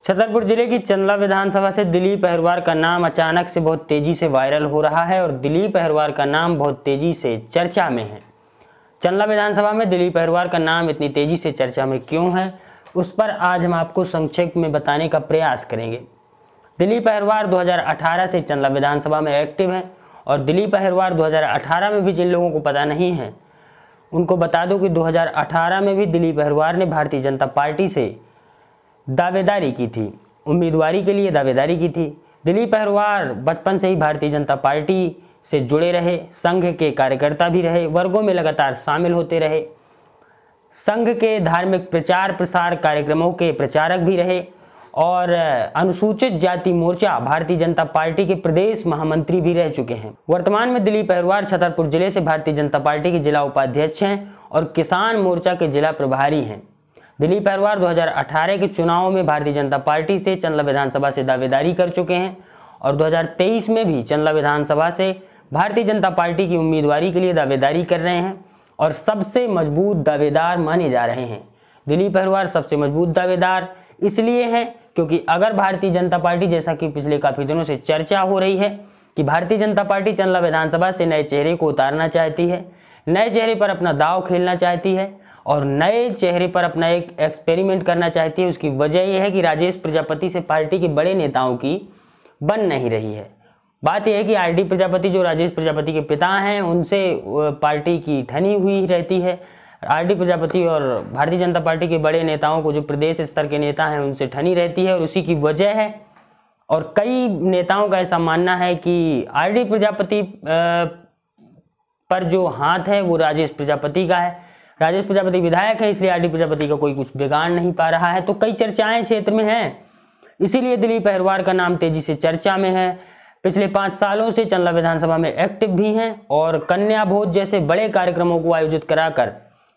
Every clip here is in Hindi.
छतरपुर जिले की चंदला विधानसभा से दिलीप अहिरवार का नाम अचानक से बहुत तेजी से वायरल हो रहा है और दिलीप अहिरवार का नाम बहुत तेजी से चर्चा में है। चंदला विधानसभा में दिलीप अहिरवार का नाम इतनी तेजी से चर्चा में क्यों है, उस पर आज हम आपको संक्षेप में बताने का प्रयास करेंगे। दिलीप अहिरवार 2018 से चंदला विधानसभा में एक्टिव हैं और दिलीप अहिरवार 2018 में भी जिन लोगों को पता नहीं है उनको बता दूं कि 2018 में भी दिलीप अहिरवार ने भारतीय जनता पार्टी से दावेदारी की थी, उम्मीदवारी के लिए दावेदारी की थी। दिलीप अहिरवार बचपन से ही भारतीय जनता पार्टी से जुड़े रहे, संघ के कार्यकर्ता भी रहे, वर्गों में लगातार शामिल होते रहे, संघ के धार्मिक प्रचार प्रसार कार्यक्रमों के प्रचारक भी रहे और अनुसूचित जाति मोर्चा भारतीय जनता पार्टी के प्रदेश महामंत्री भी रह चुके हैं। वर्तमान में दिलीप अहिरवार छतरपुर जिले से भारतीय जनता पार्टी के जिला उपाध्यक्ष हैं और किसान मोर्चा के जिला प्रभारी हैं। दिलीप अहिरवार 2018 के चुनाव में भारतीय जनता पार्टी से चंदला विधानसभा से दावेदारी कर चुके हैं और 2023 में भी चंदला विधानसभा से भारतीय जनता पार्टी की उम्मीदवारी के लिए दावेदारी कर रहे हैं और सबसे मजबूत दावेदार माने जा रहे हैं। दिलीप अहिरवार सबसे मजबूत दावेदार इसलिए हैं क्योंकि अगर भारतीय जनता पार्टी, जैसा कि पिछले काफ़ी दिनों से चर्चा हो रही है कि भारतीय जनता पार्टी चंदला विधानसभा से नए चेहरे को उतारना चाहती है, नए चेहरे पर अपना दांव खेलना चाहती है और नए चेहरे पर अपना एक एक्सपेरिमेंट करना चाहती है। उसकी वजह यह है कि राजेश प्रजापति से पार्टी के बड़े नेताओं की बन नहीं रही है। बात यह है कि आरडी प्रजापति जो राजेश प्रजापति के पिता हैं उनसे पार्टी की ठनी हुई रहती है। आरडी प्रजापति और भारतीय जनता पार्टी के बड़े नेताओं को, जो प्रदेश स्तर के नेता हैं, उनसे ठनी रहती है और उसी की वजह है। और कई नेताओं का ऐसा मानना है कि आरडी प्रजापति पर जो हाथ है वो राजेश प्रजापति का है। राजेश प्रजापति विधायक है, इसलिए आरडी प्रजापति का कोई कुछ बिगाड़ नहीं पा रहा है। तो कई चर्चाएं क्षेत्र में हैं, इसीलिए दिलीप अहिरवार का नाम तेजी से चर्चा में है। पिछले 5 सालों से चंदला विधानसभा में एक्टिव भी हैं और कन्या भोज जैसे बड़े कार्यक्रमों को आयोजित कराकर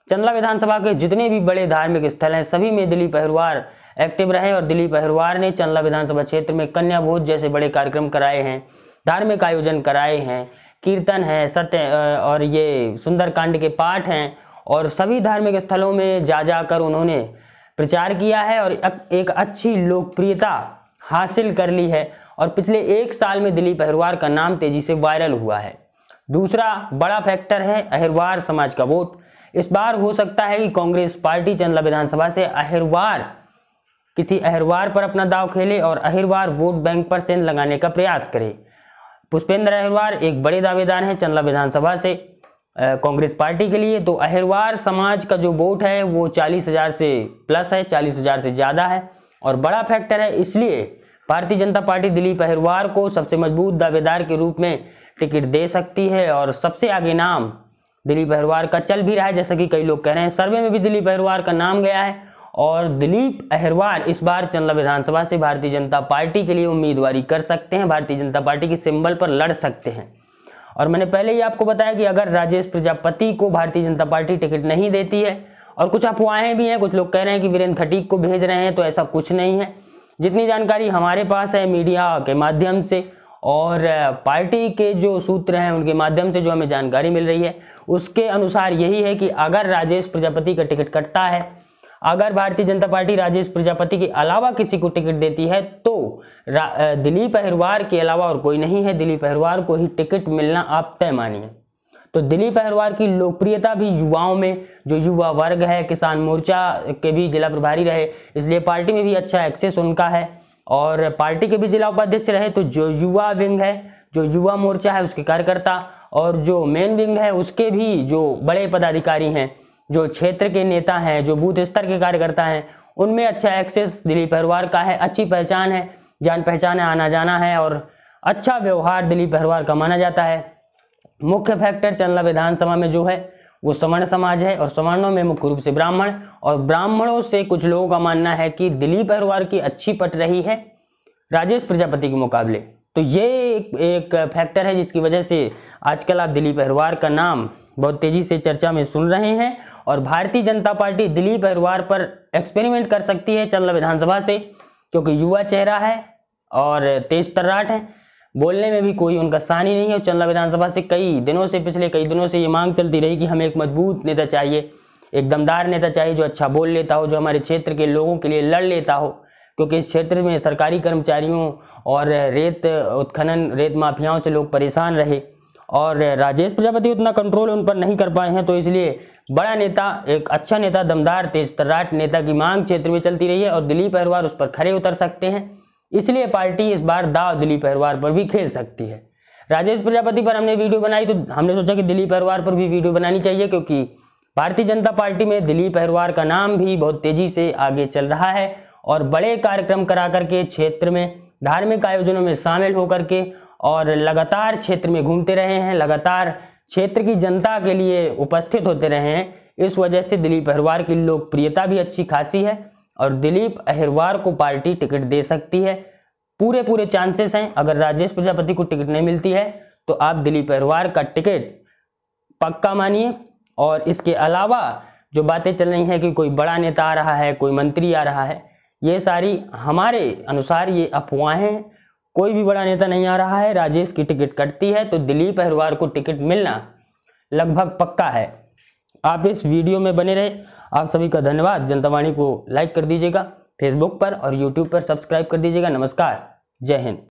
चंदला विधानसभा के जितने भी बड़े धार्मिक स्थल हैं सभी में दिलीप अहिरवार एक्टिव रहे और दिलीप अहिरवार ने चंदला विधानसभा क्षेत्र में कन्या भोज जैसे बड़े कार्यक्रम कराए हैं, धार्मिक आयोजन कराए हैं, कीर्तन है, सत्य और ये सुंदरकांड के पाठ हैं और सभी धार्मिक स्थलों में जा जाकर उन्होंने प्रचार किया है और एक अच्छी लोकप्रियता हासिल कर ली है और पिछले 1 साल में दिलीप अहिरवार का नाम तेजी से वायरल हुआ है। दूसरा बड़ा फैक्टर है अहिरवार समाज का वोट। इस बार हो सकता है कि कांग्रेस पार्टी चंदला विधानसभा से किसी अहिरवार पर अपना दांव खेले और अहिरवार वोट बैंक पर सेंध लगाने का प्रयास करे। पुष्पेंद्र अहिरवार एक बड़े दावेदार हैं चंदला विधानसभा से कांग्रेस पार्टी के लिए। तो अहिरवार समाज का जो वोट है वो 40,000 से प्लस है, 40,000 से ज़्यादा है और बड़ा फैक्टर है। इसलिए भारतीय जनता पार्टी दिलीप अहिरवार को सबसे मजबूत दावेदार के रूप में टिकट दे सकती है और सबसे आगे नाम दिलीप अहिरवार का चल भी रहा है, जैसा कि कई लोग कह रहे हैं। सर्वे में भी दिलीप अहिरवार का नाम गया है और दिलीप अहिरवार इस बार चंदला विधानसभा से भारतीय जनता पार्टी के लिए उम्मीदवारी कर सकते हैं, भारतीय जनता पार्टी के सिंबल पर लड़ सकते हैं। और मैंने पहले ही आपको बताया कि अगर राजेश प्रजापति को भारतीय जनता पार्टी टिकट नहीं देती है, और कुछ अफवाहें भी हैं, कुछ लोग कह रहे हैं कि वीरेंद्र खटीक को भेज रहे हैं, तो ऐसा कुछ नहीं है। जितनी जानकारी हमारे पास है मीडिया के माध्यम से और पार्टी के जो सूत्र हैं उनके माध्यम से जो हमें जानकारी मिल रही है उसके अनुसार यही है कि अगर राजेश प्रजापति का टिकट कटता है, अगर भारतीय जनता पार्टी राजेश प्रजापति के अलावा किसी को टिकट देती है तो दिलीप अहिरवार के अलावा और कोई नहीं है, दिलीप अहिरवार को ही टिकट मिलना आप तय मानिए। तो दिलीप अहिरवार की लोकप्रियता भी युवाओं में, जो युवा वर्ग है, किसान मोर्चा के भी जिला प्रभारी रहे, इसलिए पार्टी में भी अच्छा एक्सेस उनका है और पार्टी के भी जिला उपाध्यक्ष रहे। तो जो युवा विंग है, जो युवा मोर्चा है उसके कार्यकर्ता और जो मेन विंग है उसके भी जो बड़े पदाधिकारी हैं, जो क्षेत्र के नेता हैं, जो बूथ स्तर के कार्यकर्ता हैं, उनमें अच्छा एक्सेस दिलीप अहिरवार का है। अच्छी पहचान है, जान पहचान है, आना जाना है और अच्छा व्यवहार दिलीप अहिरवार का माना जाता है। मुख्य फैक्टर चंदला विधानसभा में जो है वो सवर्ण समाज है और सवर्णों में मुख्य रूप से ब्राह्मण, और ब्राह्मणों से कुछ लोगों का मानना है कि दिलीप अहिरवार की अच्छी पट रही है राजेश प्रजापति के मुकाबले। तो ये एक फैक्टर है जिसकी वजह से आजकल आप दिलीप अहिरवार का नाम बहुत तेजी से चर्चा में सुन रहे हैं और भारतीय जनता पार्टी दिलीप अहिरवार पर एक्सपेरिमेंट कर सकती है चंदला विधानसभा से, क्योंकि युवा चेहरा है और तेज तर्राट है, बोलने में भी कोई उनका सानी नहीं है। चंदला विधानसभा से पिछले कई दिनों से ये मांग चलती रही कि हमें एक मजबूत नेता चाहिए, एक दमदार नेता चाहिए जो अच्छा बोल लेता हो, जो हमारे क्षेत्र के लोगों के लिए लड़ लेता हो, क्योंकि इस क्षेत्र में सरकारी कर्मचारियों और रेत उत्खनन रेत माफियाओं से लोग परेशान रहे और राजेश प्रजापति उतना कंट्रोल उन पर नहीं कर पाए हैं। तो इसलिए बड़ा नेता, एक अच्छा नेता, दमदार तेज तर्राट नेता की मांग क्षेत्र में चलती रही है और दिलीप अहिरवार उस पर खरे उतर सकते हैं। इसलिए पार्टी इस बार दाव दिलीप अहिरवार पर भी खेल सकती है। राजेश प्रजापति पर हमने वीडियो बनाई तो हमने सोचा कि दिलीप अहिरवार पर भी वीडियो बनानी चाहिए, क्योंकि भारतीय जनता पार्टी में दिलीप अहिरवार का नाम भी बहुत तेजी से आगे चल रहा है और बड़े कार्यक्रम करा करके क्षेत्र में धार्मिक आयोजनों में शामिल होकर के और लगातार क्षेत्र में घूमते रहे हैं, लगातार क्षेत्र की जनता के लिए उपस्थित होते रहे हैं। इस वजह से दिलीप अहिरवार की लोकप्रियता भी अच्छी खासी है और दिलीप अहिरवार को पार्टी टिकट दे सकती है। पूरे चांसेस हैं। अगर राजेश प्रजापति को टिकट नहीं मिलती है तो आप दिलीप अहिरवार का टिकट पक्का मानिए। और इसके अलावा जो बातें चल रही हैं कि कोई बड़ा नेता आ रहा है, कोई मंत्री आ रहा है, ये सारी हमारे अनुसार ये अफवाहें। कोई भी बड़ा नेता नहीं आ रहा है। राजेश की टिकट कटती है तो दिलीप अहिरवार को टिकट मिलना लगभग पक्का है। आप इस वीडियो में बने रहे। आप सभी का धन्यवाद। जनता वाणी को लाइक कर दीजिएगा, फेसबुक पर और यूट्यूब पर सब्सक्राइब कर दीजिएगा। नमस्कार, जय हिंद।